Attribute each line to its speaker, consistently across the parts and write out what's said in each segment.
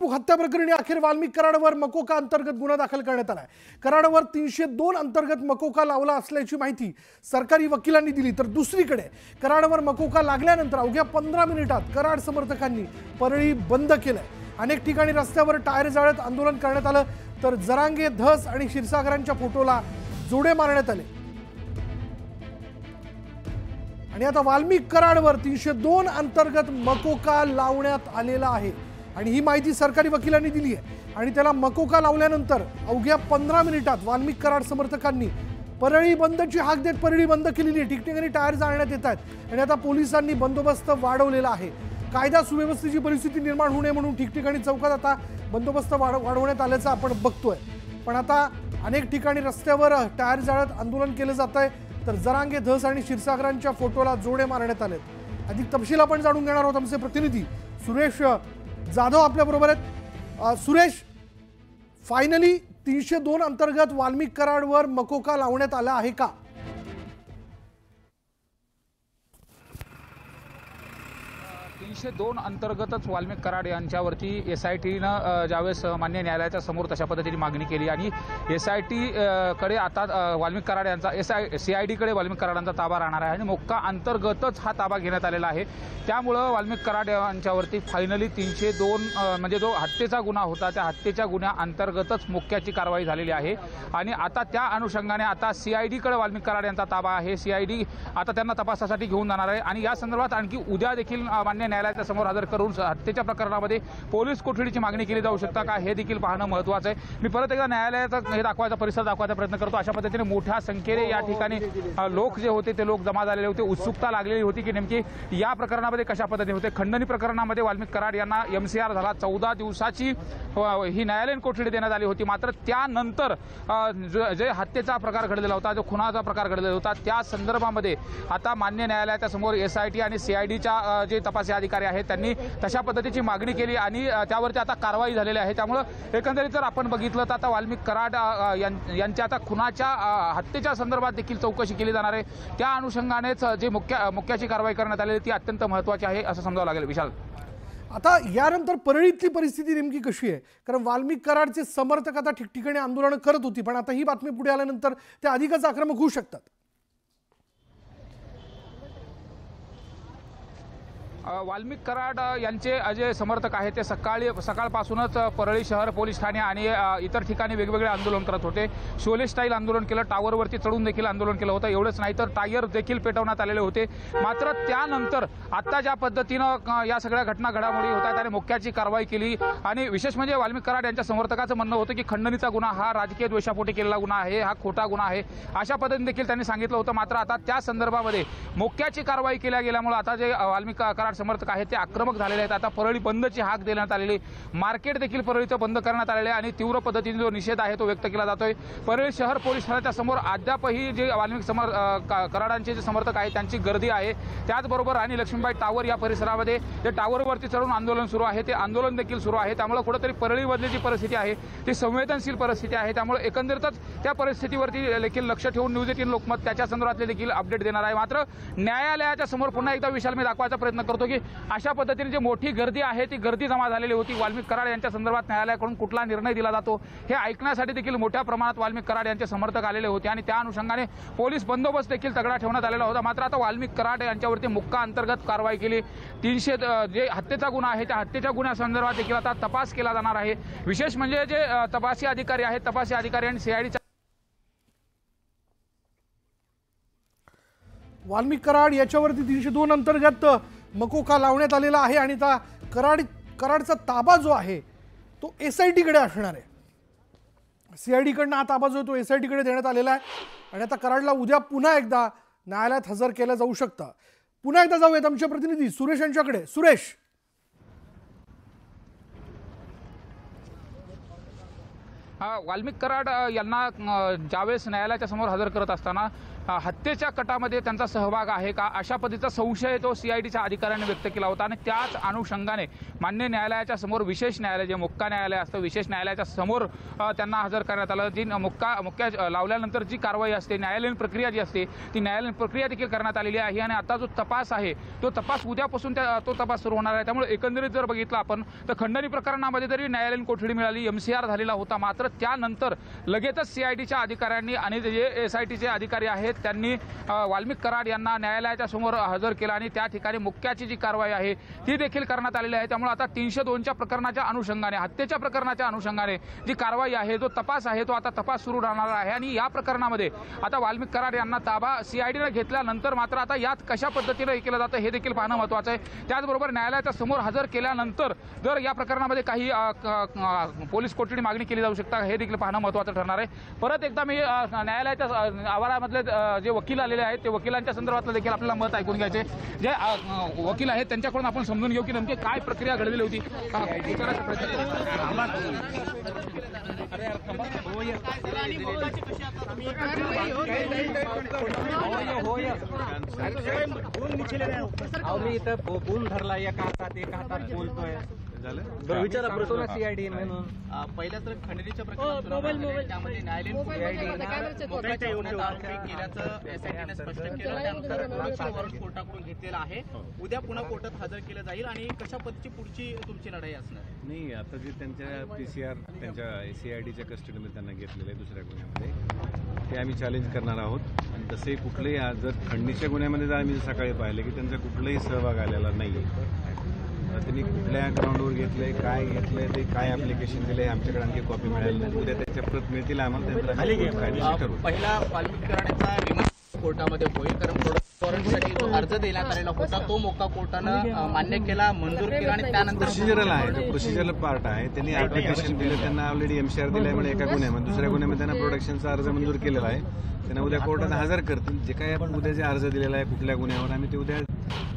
Speaker 1: वाहतूक हत्या प्रकरणी अखेर वाल्मिक कराडवर मकोका अंतर्गत गुन्हा दाखल करण्यात आलाय। कराडवर 302 अंतर्गत मकोका लावला असल्याची माहिती सरकारी वकिलांनी दिली। तर दुसरीकडे कराडवर मकोका लागल्यानंतर अवघ्या 15 मिनिटात कराड समर्थकांनी परळी बंद केलंय। अनेक ठिकाणी रस्त्यावर टायर जाळत आंदोलन करण्यात आलं, तर जरांगे, धस आणि क्षीरसागरांच्या फोटोला जोडे मारण्यात आले। आणि आता वाल्मिक कराडवर 302 अंतर्गत मकोका लावण्यात आलेला आहे आणि ही माहिती सरकारी वकिलांनी दिली आहे। आणि त्याला मकोका लावल्यानंतर अवघ्या 15 मिनिटात वाल्मिक कराड समर्थकांनी परळी बंदची हाक देत परळी बंद केलेली आहे। ठिकठिकाणी टायर जाळण्यात येत आहेत आणि आता पोलिसांनी बंदोबस्त वाढवलेला आहे। कायदा सुव्यवस्थेची परिस्थिती निर्माण होऊ नये म्हणून ठिकठिकाणी चौकात आता बंदोबस्त वाढवण्यात आल्याचं आपण बघतोय। पण आता अनेक ठिकाणी रस्त्यावर टायर जाळत आंदोलन केलं जात आहे, तर जरांगे, धस आणि क्षीरसागरांच्या फोटोला जोडे मारण्यात आलेत। अधिक तपशील आपण जाणून घेणार आहोत। आमचे प्रतिनिधी सुरेश जाधव आपल्या बरोबर आहेत। सुरेश, फायनली 302 अंतर्गत वाल्मिक कराडवर मकोका लावण्यात आला आहे का?
Speaker 2: 302 अंतर्गतच वाल्मिक कराड यांच्यावरती SITनं ज्यावेळेस मान्य न्यायालयाच्या समोर तशा पद्धतीने मागणी केली आणि SIT कडे आता वाल्मिक कराड यांचा CID कडे वाल्मिक कराडांचा ताबा राहणार आहे आणि मोक्का अंतर्गतच हा ताबा घेण्यात आलेला आहे। त्यामुळं वाल्मिक कराड यांच्यावरती फायनली 302 म्हणजे जो हत्येचा गुन्हा होता त्या हत्येच्या गुन्ह्या अंतर्गतच मोक्क्याची कारवाई झालेली आहे आणि आता त्या अनुषंगाने आता CID कडे वाल्मिक कराड यांचा ताबा आहे। CID आता त्यांना तपासासाठी घेऊन जाणार आहे आणि या संदर्भात आणखी उद्या देखील मान्य न्यायालयाच्या समोर हजर करून हत्येच्या प्रकरणामध्ये पोलीस कोठडीची मागणी केली जाऊ शकता का हे देखील पाहणं महत्त्वाचं आहे। मी परत एकदा न्यायालयाचा हे दाखवायचा परिसर दाखवायचा प्रयत्न करतो। अशा पद्धतीने मोठ्या संख्येने या ठिकाणी लोक जे होते ते लोक जमा झालेले होते। उत्सुकता लागलेली होती की नेमकी या प्रकरणामध्ये कशा पद्धतीने होते। खंडणी प्रकरणामध्ये वाल्मिक कराड यांना MCR झाला, 14 दिवसाची ही न्यायालयीन कोठडी देण्यात आली होती। मात्र त्यानंतर जे हत्येचा प्रकार घडलेला होता, जो खुनाचा प्रकार घडलेला होता, त्या संदर्भामध्ये आता मान्य न्यायालयाच्या समोर SIT आणि CIDच्या जे तपासी अधिकारी आहेत त्यांनी तशा पद्धतीची मागणी केली आणि त्यावरती आता कारवाई झालेली आहे। त्यामुळे एकंदरीत जर आपण बघितलं तर आता वाल्मिक कराड यांच्या आता खुनाच्या हत्येच्या संदर्भात देखील चौकशी केली जाणार आहे। त्या अनुषंगानेच जे मुख्याची कारवाई करण्यात आलेली ती अत्यंत महत्त्वाची आहे असं समजावं लागेल। विशाल,
Speaker 1: आता यानंतर परळीतली परिस्थिती नेमकी कशी आहे? कारण वाल्मिक कराडचे समर्थक आता ठिकठिकाणी आंदोलन करत होती, पण आता ही बातमी पुढे आल्यानंतर ते अधिकच आक्रमक होऊ शकतात।
Speaker 2: वाल्मिक कराड यांचे जे समर्थक आहेत ते सकाळपासूनच परळी शहर पोलीस ठाणे आणि इतर ठिकाणी वेगवेगळे आंदोलन करत होते। शोले स्टाईल आंदोलन केलं, टावरवरती चढून देखील आंदोलन केलं होतं। एवढंच नाही तर टायर देखील पेटवण्यात आलेले होते। मात्र त्यानंतर आता ज्या पद्धतीनं या सगळ्या घटना घडामोडी होत आहेत आणि मुख्याची कारवाई केली आणि विशेष म्हणजे वाल्मिक कराड यांच्या समर्थकाचं म्हणणं होतं की खंडणीचा गुन्हा हा राजकीय द्वेषापोटी केलेला गुन्हा आहे, हा खोटा गुन्हा आहे, अशा पद्धतीने देखील त्यांनी सांगितलं होतं। मात्र आता त्या संदर्भामध्ये मुख्याची कारवाई केल्या गेल्यामुळे आता जे वाल्मिक कराड समर्थक आहेत ते आक्रमक झालेले आहेत। आता परळी बंदची हाक देण्यात आलेली, मार्केट देखील परळीचं बंद करण्यात आलेले आणि तीव्र पद्धतीने जो निषेध आहे तो व्यक्त केला जातोय। परळी शहर पोलीस ठाण्याच्या समोर अद्यापही जे वाल्मिक कराडांचे जे समर्थक आहेत त्यांची गर्दी आहे। त्याचबरोबर आणि लक्ष्मीबाई टावर या परिसरामध्ये जे टावरवरती चढून आंदोलन सुरू आहे ते आंदोलन देखील सुरू आहे। त्यामुळे कुठेतरी परळीमधली जी परिस्थिती आहे ती संवेदनशील परिस्थिती आहे। त्यामुळे एकंदरीतच त्या परिस्थितीवरती देखील लक्ष ठेवून न्यूज 18 लोकमत त्याच्या संदर्भातले देखील अपडेट देणार आहे। मात्र न्यायालयाच्या समोर पुन्हा एकदा विशाल मी दाखवायचा प्रयत्न करतो की अशा पद्धतीने जी मोठी गर्दी आहे ती गर्दी जमा झालेली होती। वाल्मिक कराड यांच्या संदर्भात न्यायालयाकडून कुठला निर्णय दिला जातो हे ऐकण्यासाठी देखील मोठ्या प्रमाणात वाल्मिक कराड यांचे समर्थक आलेले होते आणि त्या अनुषंगाने पोलीस बंदोबस्त देखील तगडा ठेवण्यात आलेला होता। मात्र आता वाल्मिक कराड यांच्यावरती मुक्का अंतर्गत कारवाई केली। 300 जे हत्येचा गुन्हा आहे त्या हत्येच्या गुन्ह्यासंदर्भात देखील आता तपास केला जाणार आहे। विशेष म्हणजे जे तपासी अधिकारी आहेत, तपासी अधिकारी आणि CID
Speaker 1: वाल्मिक कराड याच्यावरती 302 अंतर्गत मकोका लावण्यात आलेला आहे आणि आता कराडचा ताबा जो आहे तो SIT कडे असणार आहे। CID कडनं हा ताबा जो तो SIT कडे देण्यात आलेला आहे आणि आता कराडला उद्या पुन्हा एकदा न्यायालयात हजर केलं जाऊ शकतं। पुन्हा एकदा जाऊयात आमचे प्रतिनिधी सुरेश यांच्याकडे। सुरेश,
Speaker 2: वाल्मिक कराड यांना ज्यावेळेस न्यायालयाच्या समोर हजर करत असताना हत्येच्या कटामध्ये त्यांचा सहभाग आहे का अशा पद्धतीचा संशय तो सीआयडीच्या अधिकाऱ्यांनी व्यक्त केला होता आणि त्याच अनुषंगाने मान्य न्यायालयाच्या समोर विशेष न्यायालय जे मुक्का न्यायालय असतं विशेष न्यायालयाच्या समोर त्यांना हजर करण्यात आलं. जी मुक्का लावल्यानंतर जी कारवाई असते न्यायालयीन प्रक्रिया जी असते ती न्यायालयीन प्रक्रिया देखील करण्यात आलेली आहे आणि आता जो तपास आहे तो तपास उद्यापासून तो तपास सुरू होणार आहे. त्यामुळे एकंदरीत जर बघितलं आपण तर खंडणी प्रकरणामध्ये तरी न्यायालयीन कोठडी मिळाली, MCR झालेला होता. मात्र त्यानंतर लगेचच सीआयडीच्या अधिकाऱ्यांनी आणि जे SITचे अधिकारी आहेत त्यांनी वाल्मिक कराड यांना न्यायालयाच्या समोर हजर केलं आणि त्या ठिकाणी मुक्क्याची जी कारवाई आहे ती देखील करण्यात आलेली आहे. त्यामुळे आता 302च्या प्रकरणाच्या अनुषंगाने हत्येच्या प्रकरणाच्या अनुषंगाने जी कारवाई आहे जो तपास आहे तो आता तपास सुरू राहणार आहे आणि या प्रकरणामध्ये आता वाल्मिक कराड यांना ताबा सीआयडीने घेतल्यानंतर मात्र आता यात कशा पद्धतीने हे केलं जातं हे देखील पाहणं महत्त्वाचं आहे. त्याचबरोबर न्यायालयाच्या समोर हजर केल्यानंतर जर या प्रकरणामध्ये काही पोलीस कोठडी मागणी केली जाऊ शकता हे देखील पाहणं महत्त्वाचं ठरणार आहे. परत एकदा मी न्यायालयाच्या आवारामधले जे वकील आलेले आहेत ते वकिलांच्या संदर्भातलं देखील आपल्याला मत ऐकून घ्यायचे. जे वकील आहेत त्यांच्याकडून आपण समजून घेऊ की नेमकी काय प्रक्रिया घडलेली होती.
Speaker 3: मी इथं बोलून धरला एका हातात बोलतोय विचारा प्रश्न सीआयडी म्हणून
Speaker 4: पहिल्या तर खंडणीच्या प्रकरणात त्यामध्ये न्यायालयीन केल्याचं SITने स्पष्ट केलं. त्यानुसार कोर्टाकडून घेतलेलं आहे. उद्या पुन्हा कोर्टात हजर केलं जाईल आणि कशा पद्धतीची पुढची तुमची लढाई असणार?
Speaker 5: नाही, आता जे त्यांच्या PCR त्यांच्या CIDच्या कस्टडीमध्ये त्यांना घेतलेलं आहे दुसऱ्या गुन्ह्यामध्ये ते आम्ही चॅलेंज करणार आहोत. आणि तसे कुठलेही जर खंडणीच्या गुन्ह्यामध्ये जर आम्ही सकाळी पाहिलं की त्यांचा कुठलाही सहभाग आलेला नाही त्यांनी कुठल्या ग्राउंडवर घेतलंय काय घेतलंय ते काय ऍप्लिकेशन दिलंय आमच्याकडे आणखी कॉपी मिळाली नाही. उद्या त्याच्या प्रत मिळतील आम्हाला त्यानंतर ठरवू.
Speaker 4: पहिला वाल्मिक कराडांचा रिमांड कोर्टामध्ये होईल कारण वॉरंटसाठी जो अर्ज देण्यात आलेला होता तो मोक्का कोर्टानं मान्य केला, मंजूर केला आणि त्यानंतर
Speaker 5: प्रोसिजरल आहे तो प्रोसिजरल पार्ट आहे. त्यांनी ऍप्लिकेशन दिलं, त्यांना ऑलरेडी MCR दिलाय म्हणजे एका गुन्ह्यामध्ये दुसऱ्या गुन्ह्यामध्ये त्यांना प्रोडक्शनचा अर्ज मंजूर केलेला आहे. त्यांना उद्या कोर्टात हजर करतील. जे काही आपण उद्या जे अर्ज दिलेला आहे कुठल्या गुन्ह्यावर आम्ही ते उद्या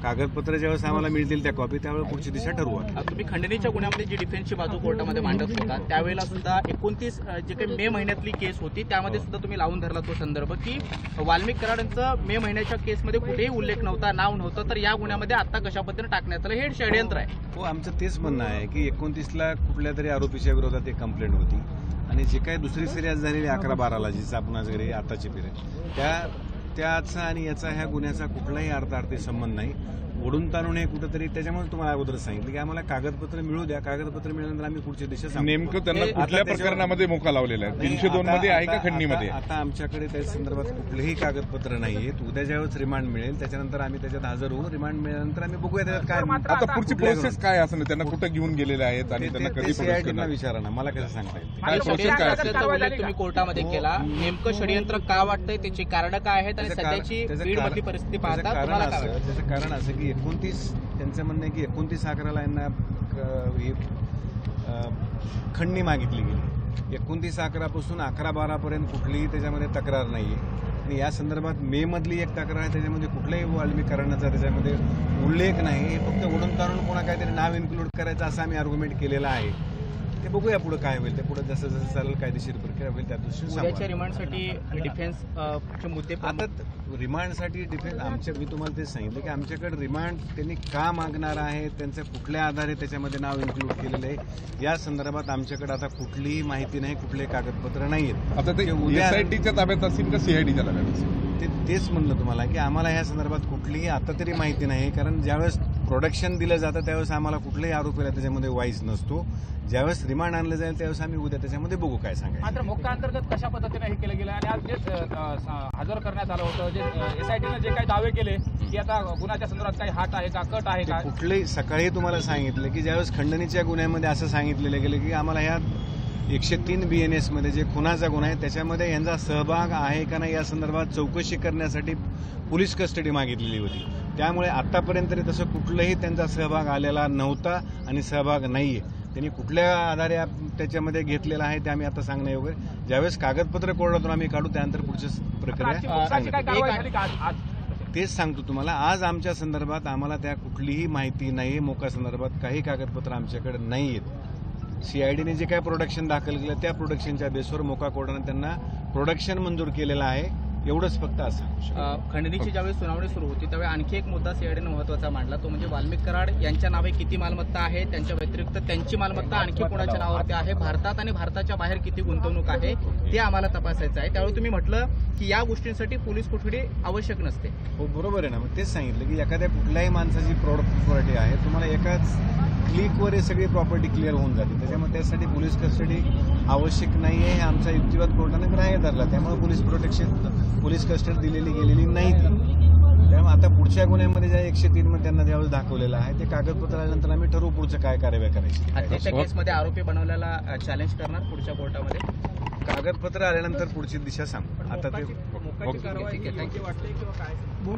Speaker 5: कागदपत्र ज्यावेळेस आम्हाला मिळतील त्या कॉपी त्यावेळेस पुढची दिशा ठरवू.
Speaker 4: तुम्ही खंडणीच्या गुन्ह्यामध्ये जी डिफेन्सची बाजू कोर्टामध्ये मांडत होता त्यावेळेला सुद्धा 29 जे काही मे महिन्यातली केस होती त्यामध्ये सुद्धा तुम्ही लावून धरला तो संदर्भ की वाल्मिक कराडांचं मे महिन्याच्या केसमध्ये कुठेही उल्लेख नव्हता, नाव नव्हतं, तर या गुन्ह्यामध्ये आता कशा पद्धतीने टाकण्यात आलं हे षडयंत्र आहे.
Speaker 5: हो, आमचं तेच म्हणणं आहे की 29ला कुठल्या तरी आरोपीच्या विरोधात एक कंप्लेंट होती आणि जे काही दुसरी सिरियस झालेली 11-12ला जी आपण आज घरी आताची पिरियड त्याचा आणि याचा ह्या गुन्ह्याचा कुठलाही अर्थार्थी संबंध नाही. ओढून ताणून हे कुठेतरी त्याच्यामुळे तुम्हाला अगोदर सांगितलं की आम्हाला कागदपत्र मिळू द्या. कागदपत्र मिळाल्यानंतर आम्ही पुढची दिशा सांगू.
Speaker 6: नेमकं त्यांना कुठल्या प्रकरणामध्ये मोका लावलेला आहे? 302 मध्ये आहे का खंडणीमध्ये?
Speaker 5: आता आमच्याकडे त्या संदर्भात कुठलेही कागदपत्र नाहीयेत. उद्या ज्यावेळेस रिमांड मिळेल त्याच्यानंतर आम्ही त्याच्यात हजर होऊ. रिमांड मिळाल्यानंतर आम्ही बघूया त्याच्यात काय
Speaker 6: आता पुढची प्रोसेस काय असं त्यांना कुठे घेऊन गेलेले आहेत आणि त्यांना कधी
Speaker 5: CIDना विचारा ना, मला कसं सांगता येईल?
Speaker 6: काय प्रोसेस काय असेल?
Speaker 4: उल्लेख तुम्ही कोर्टामध्ये केला, नेमकं षडयंत्र का वाटतंय, त्याची कारणं काय आहेत आणि सध्याची बीडमधली परिस्थिती पाहता तुम्हाला काय वाटतं?
Speaker 5: त्याचं कारण असं की 29 त्यांचं म्हणणं आहे की 29/11ला यांना खंडणी मागितली गेली. 29/11 11-12 पर्यंत कुठलीही त्याच्यामध्ये तक्रार नाहीये आणि या संदर्भात मे मधली एक तक्रार आहे त्याच्यामध्ये कुठल्याही वाल्मिक कराडांचा त्याच्यामध्ये उल्लेख नाही. हे फक्त ओढून ताणून कोणा काहीतरी नाव इन्क्लूड करायचं असं आम्ही आर्ग्युमेंट केलेलं आहे. ते बघूया पुढे काय होईल. ते पुढे जसं जसं चालेल कायदेशीर प्रक्रिया होईल त्या दृष्टीने
Speaker 4: रिमांडसाठी डिफेन्सचे मुद्दे
Speaker 5: आता रिमांडसाठी डिफेन्स मी तुम्हाला तेच सांगितलं की आमच्याकडे रिमांड त्यांनी का मागणार आहे, त्यांचं कुठल्या आधारे त्याच्यामध्ये नाव इन्क्लूड केलेलं आहे या संदर्भात आमच्याकडे आता कुठलीही माहिती नाही, कुठले कागदपत्र नाहीत.
Speaker 6: आता ते SITच्या ताब्यात असतील का CIDच्या ताब्यात असेल?
Speaker 5: तेच म्हणलं तुम्हाला की आम्हाला या संदर्भात कुठलीही आता तरी माहिती नाही. कारण ज्यावेळेस प्रोडक्शन दिलं जातं त्यावेळेस आम्हाला कुठल्याही आरोपीला त्याच्यामध्ये वाईस नसतो. ज्यावेळेस रिमांड आणलं जाईल त्यावेळेस आम्ही उद्या त्याच्यामध्ये बघू काय सांगायचं.
Speaker 2: मात्र मोक्का अंतर्गत कशा पद्धतीने हे केलं गेलं आणि आज जे हजर करण्यात आलं होतं जे SITने जे काही दावे केले की आता गुन्ह्याच्या संदर्भात काही हात आहे का, कट आहे का?
Speaker 5: कुठलेही सकाळी तुम्हाला सांगितलं की ज्यावेळेस खंडणीच्या गुन्ह्यामध्ये असं सांगितलेलं गेलं की आम्हाला ह्या 103 BNS मध्ये जे खुनाचा गुन्हा आहे त्याच्यामध्ये यांचा सहभाग आहे का नाही या संदर्भात चौकशी करण्यासाठी पोलीस कस्टडी मागितलेली होती. त्यामुळे आतापर्यंत तरी तसं कुठलाही त्यांचा सहभाग आलेला नव्हता आणि सहभाग नाहीये. त्यांनी कुठल्या आधारे त्याच्यामध्ये घेतलेला आहे ते आम्ही आता सांगणं योग्य. ज्यावेळेस कागदपत्र कोर्टातून आम्ही काढू त्यानंतर पुढची प्रक्रिया तेच सांगतो तुम्हाला. आज आमच्या संदर्भात आम्हाला त्या कुठलीही माहिती नाही. मोका संदर्भात काही कागदपत्र आमच्याकडे नाही आहेत. CIDने जे काही प्रोडक्शन दाखल केलं त्या प्रोडक्शनच्या बेसवर मोका कोर्टाने त्यांना प्रोडक्शन मंजूर केलेलं आहे. एवढंच फक्त असं सांगू शकतो.
Speaker 4: खंडणीची ज्यावेळी सुनावणी सुरू होती त्यावेळी आणखी एक मुद्दा सीआयडीने महत्त्वाचा मांडला, तो म्हणजे वाल्मिक कराड यांच्या नावे किती मालमत्ता आहे, त्यांच्या व्यतिरिक्त त्यांची मालमत्ता आणखी कोणाच्या नावावरती आहे, भारतात आणि भारताच्या बाहेर किती गुंतवणूक आहे ते आम्हाला तपासायचं आहे. त्यावेळी तुम्ही म्हटलं की या गोष्टींसाठी पोलीस कोठडी आवश्यक नसते.
Speaker 5: हो बरोबर आहे ना. मग तेच सांगितलं की एखाद्या कुठल्याही माणसाची प्रॉपर्टी आहे, तुम्हाला एकाच क्लिकवर हे सगळी प्रॉपर्टी क्लिअर होऊन जाते. त्याच्यामुळे त्यासाठी पोलीस कस्टडी आवश्यक नाही आहे हे आमचा युक्तिवाद कोर्टाने ग्राह्य धरला. त्यामुळे पोलीस कस्टडी दिलेली गेलेली नाही ती. त्यामुळे आता पुढच्या गुन्ह्यामध्ये ज्या 103 मध्ये त्यांना ज्यावेळेस दाखवलेलं आहे ते कागदपत्र आल्यानंतर आम्ही ठरवू पुढचं काय कार्यवाही करायची.
Speaker 4: हत्येच्या केसमध्ये आरोपी बनवल्याला चॅलेंज करणार पुढच्या कोर्टामध्ये.
Speaker 5: कागदपत्र आल्यानंतर पुढची दिशा सांगू. आता ते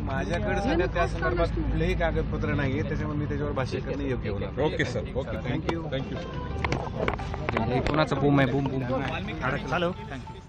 Speaker 5: माझ्याकडे सध्या त्या संदर्भात कुठलेही कागदपत्र नाहीये, त्याच्यामुळे मी त्याच्यावर भाष्य करणं योग्य होणार.
Speaker 6: Okay sir, okay, thank you.
Speaker 3: कोणाचं बूम आहे, बूम बूम.